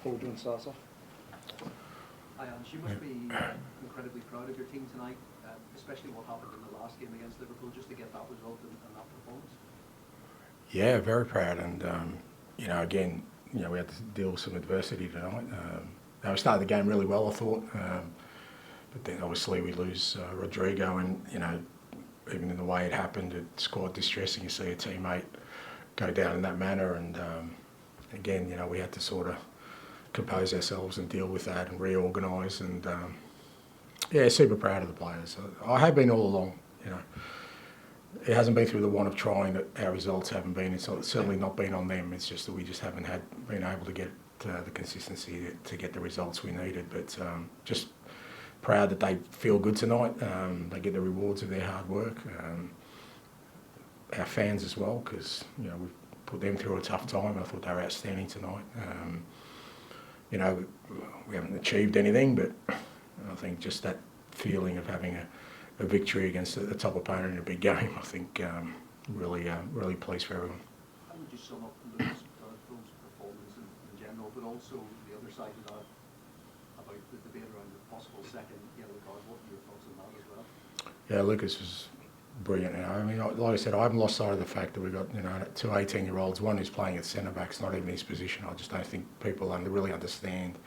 Paul, do you want to start off? Hi, Ange. You must be incredibly proud of your team tonight, especially what happened in the last game against Liverpool, just to get that result and that performance. Yeah, very proud, and again, we had to deal with some adversity tonight. We started the game really well, I thought, but then obviously we lose Rodrigo, and even in the way it happened, it's quite distressing. You see a teammate go down in that manner, and again, we had to sort of compose ourselves and deal with that and reorganise, and super proud of the players. I have been all along. It hasn't been through the want of trying that our results haven't been. It's certainly not been on them. It's just that we just haven't been able to get the consistency to get the results we needed. But just proud that they feel good tonight. They get the rewards of their hard work. Our fans as well, because we've put them through a tough time. I thought they were outstanding tonight. We haven't achieved anything, but I think just that feeling of having a victory against a top opponent in a big game, I think really pleased for everyone. How would you sum up Liverpool's performance in general, but also the other side of that, about the debate around the possible second yellow card? What are your thoughts on that as well? Yeah, Lucas was brilliant. I mean, like I said, I haven't lost sight of the fact that we've got two 18-year-olds, one who's playing at centre back, it's not even his position. I just don't think people really understand,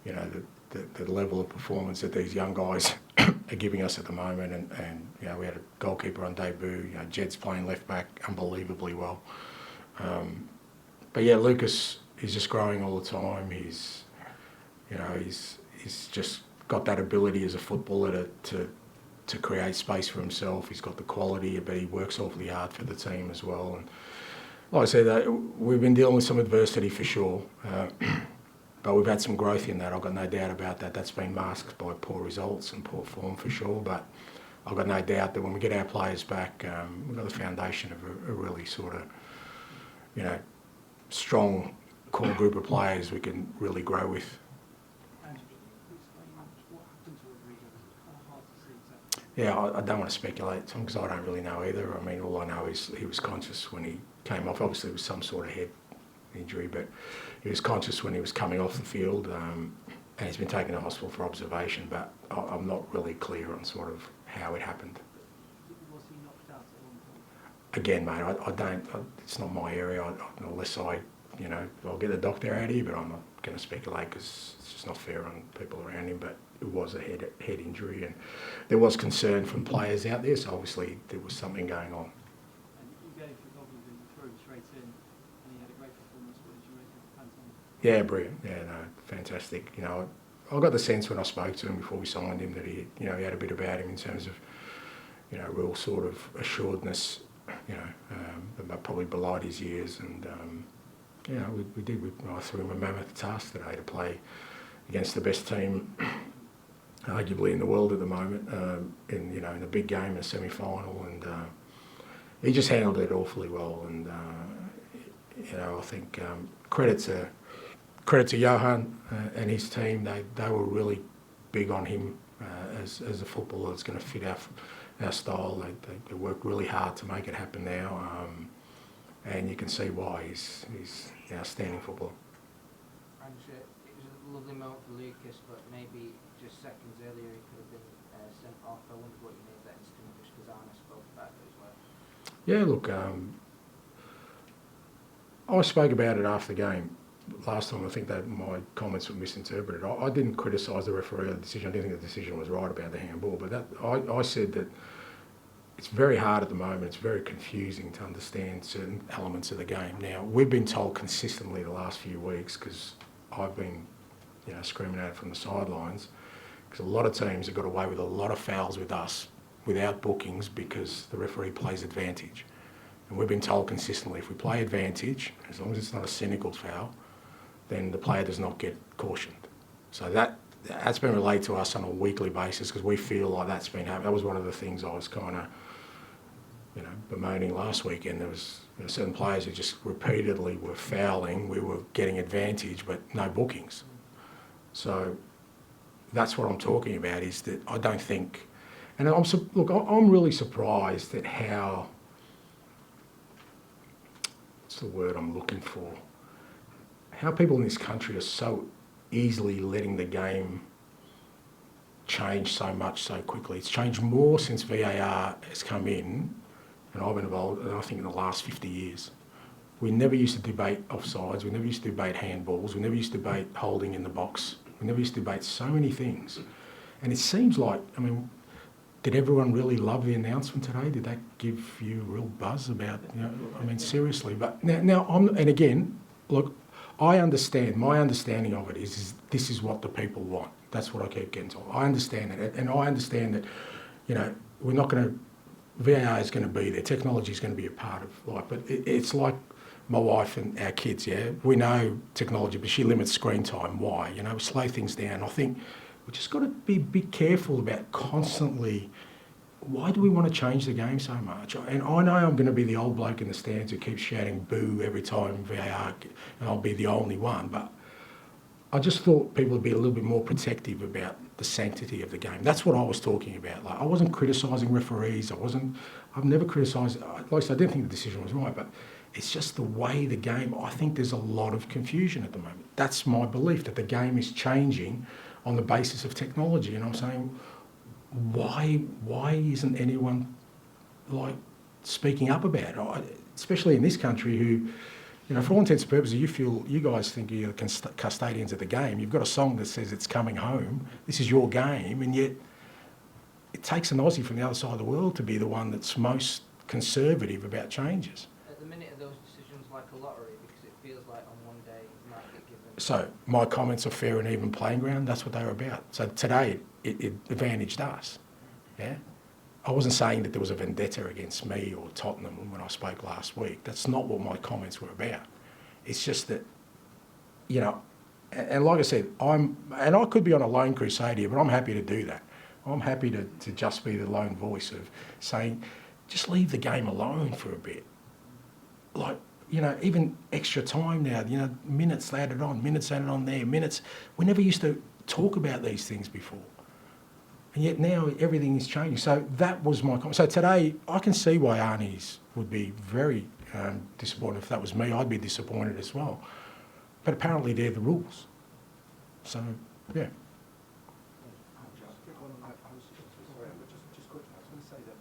the level of performance that these young guys are giving us at the moment. And we had a goalkeeper on debut. Jed's playing left back unbelievably well. But yeah, Lucas is just growing all the time. He's just got that ability as a footballer to create space for himself. He's got the quality, but he works awfully hard for the team as well. And like I said, we've been dealing with some adversity for sure. But we've had some growth in that. I've got no doubt about that. That's been masked by poor results and poor form for sure. But I've got no doubt that when we get our players back, we've got the foundation of a really sort of, strong core group of players we can really grow with. Yeah, I don't want to speculate because I don't really know either. I mean, all I know is he was conscious when he came off. Obviously, it was some sort of head injury, but he was conscious when he was coming off the field, and he's been taken to hospital for observation, but I'm not really clear on sort of how it happened. Was he knocked out at one point? Again, mate, I don't, it's not my area, unless I'll get the doctor out here, but I'm not going to speculate because it's just not fair on people around him, but it was a head injury, and there was concern from players out there, so obviously there was something going on. Yeah, brilliant. Yeah, no, fantastic. I got the sense when I spoke to him before we signed him that he had a bit about him in terms of, real sort of assuredness, but probably belied his years. And, we did. I threw him a mammoth task today to play against the best team, arguably in the world at the moment, in a big game, a semi-final, and he just handled it awfully well. And, I think credit to Johan and his team. They were really big on him as a footballer that's going to fit our style. They worked really hard to make it happen now, and you can see why he's an outstanding footballer. Ange, it was a lovely moment for Lucas, but maybe just seconds earlier he could have been sent off. I wonder what you made of that incident, just because Ange spoke about it as well. Yeah, look, I spoke about it after the game. Last time, I think that my comments were misinterpreted. I didn't criticise the referee or the decision. I didn't think the decision was right about the handball, but I said that it's very hard at the moment. It's very confusing to understand certain elements of the game. Now, we've been told consistently the last few weeks, because I've been screaming at it from the sidelines, because a lot of teams have got away with a lot of fouls with us without bookings because the referee plays advantage. And we've been told consistently, if we play advantage, as long as it's not a cynical foul, then the player does not get cautioned. So that's been relayed to us on a weekly basis because we feel like that's been happening. That was one of the things I was kind of, bemoaning last weekend. There was certain players who just repeatedly were fouling. We were getting advantage, but no bookings. So that's what I'm talking about. Is that I don't think, and I'm really surprised at how. What's the word I'm looking for? how people in this country are so easily letting the game change so much so quickly. It's changed more since VAR has come in, and I've been involved, I think, in the last 50 years. We never used to debate offsides, we never used to debate handballs, we never used to debate holding in the box, we never used to debate so many things. And it seems like, I mean, did everyone really love the announcement today? Did that give you a real buzz about, you know, I mean, seriously. But now and again, look, I understand, my understanding of it is this is what the people want. That's what I keep getting told. I understand it. And I understand that, you know, we're not going to, VAR is going to be there, technology is going to be a part of life. But it's like my wife and our kids, yeah? We know technology, but she limits screen time. Why? You know, we slow things down. I think we've just got to be a bit careful about constantly, why do we want to change the game so much? And I know I'm going to be the old bloke in the stands who keeps shouting boo every time VAR, and I'll be the only one. But I just thought people would be a little bit more protective about the sanctity of the game. That's what I was talking about. Like, I wasn't criticising referees. I've never criticised, like I said, I didn't think the decision was right, but it's just the way the game, I think there's a lot of confusion at the moment. That's my belief, that the game is changing on the basis of technology. And I'm saying, why isn't anyone like speaking up about it? Especially in this country, who, you know, for all intents and purposes, you guys think you're the custodians of the game. You've got a song that says it's coming home. This is your game, and yet it takes an Aussie from the other side of the world to be the one that's most conservative about changes. At the minute, are those decisions like a lottery, because it feels like on one day you might get given. So my comments are fair and even playing ground. That's what they were about. So today it advantaged us. Yeah, I wasn't saying that there was a vendetta against me or Tottenham when I spoke last week. That's not what my comments were about. It's just that, you know, and like I said, I could be on a lone crusade here, but I'm happy to do that. I'm happy to just be the lone voice of saying, just leave the game alone for a bit. Like, you know, even extra time now, you know, minutes added on there, minutes. We never used to talk about these things before. And yet now everything is changing. So that was my comment. So today, I can see why Arnie's would be very disappointed. If that was me, I'd be disappointed as well. But apparently they're the rules. So, yeah. Just quickly, I was going to say that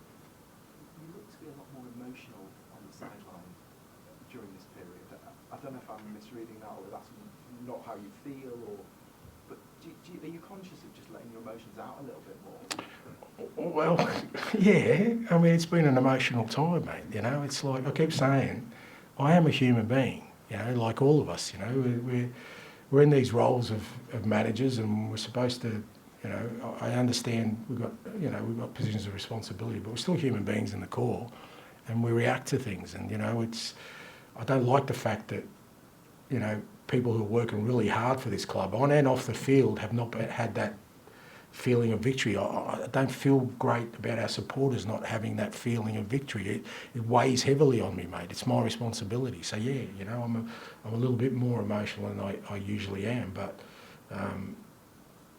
you look to be a lot more emotional on the sideline during this period. I don't know if I'm misreading that, or that's not how you feel, but are you conscious of just letting your emotions out a little bit more? Well, yeah. I mean, it's been an emotional time, mate. You know, it's like I keep saying, I am a human being. You know, like all of us. You know, we're in these roles of managers, and we're supposed to. You know, I understand we've got positions of responsibility, but we're still human beings in the core, and we react to things. And you know, I don't like the fact that, you know, people who are working really hard for this club on and off the field have not had that feeling of victory. I don't feel great about our supporters not having that feeling of victory. It weighs heavily on me, mate. It's my responsibility. So yeah, you know, I'm a little bit more emotional than I usually am, but.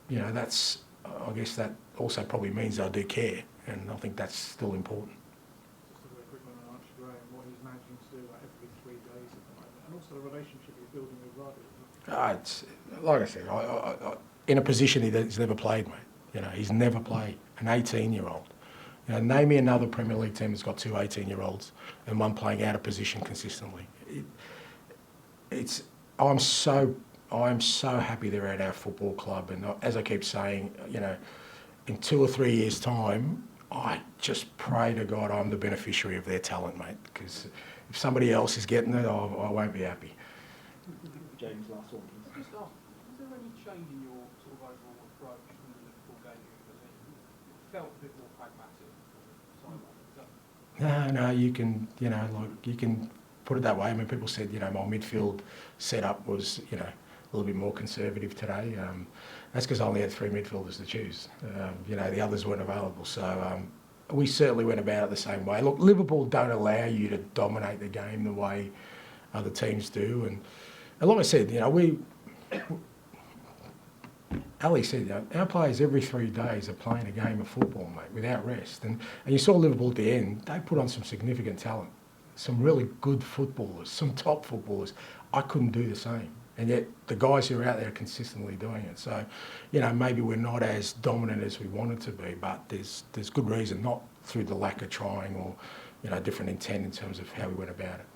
You know, I guess that also probably means I do care, and I think that's still important. Just a very quick one on Archie Graham, what he's managing to do like every 3 days at the moment, and also the relationship he's building with Ruddy. It's, like I said, I, in a position he's never played, mate. You know, he's never played, an 18-year-old. You know, name me another Premier League team that's got 2 18-year-olds and one playing out of position consistently. I'm so happy they're at our football club, and as I keep saying, you know, in 2 or 3 years' time, I just pray to God I'm the beneficiary of their talent, mate, because if somebody else is getting it, I won't be happy. James, last one, please. Just ask, was there any change in your sort of overall approach from the Liverpool game? It felt a bit more pragmatic on the sideline. No, you can, you know, like you can put it that way. I mean, people said, you know, my midfield setup was, you know, a little bit more conservative today. That's because I only had 3 midfielders to choose. You know, the others weren't available. So we certainly went about it the same way. Look, Liverpool don't allow you to dominate the game the way other teams do. And like I said, you know, Ali said, you know, our players every 3 days are playing a game of football, mate, without rest. And you saw Liverpool at the end, they put on some significant talent, some really good footballers, some top footballers. I couldn't do the same. And yet the guys who are out there are consistently doing it. So, you know, maybe we're not as dominant as we wanted to be, but there's good reason, not through the lack of trying or, you know, different intent in terms of how we went about it.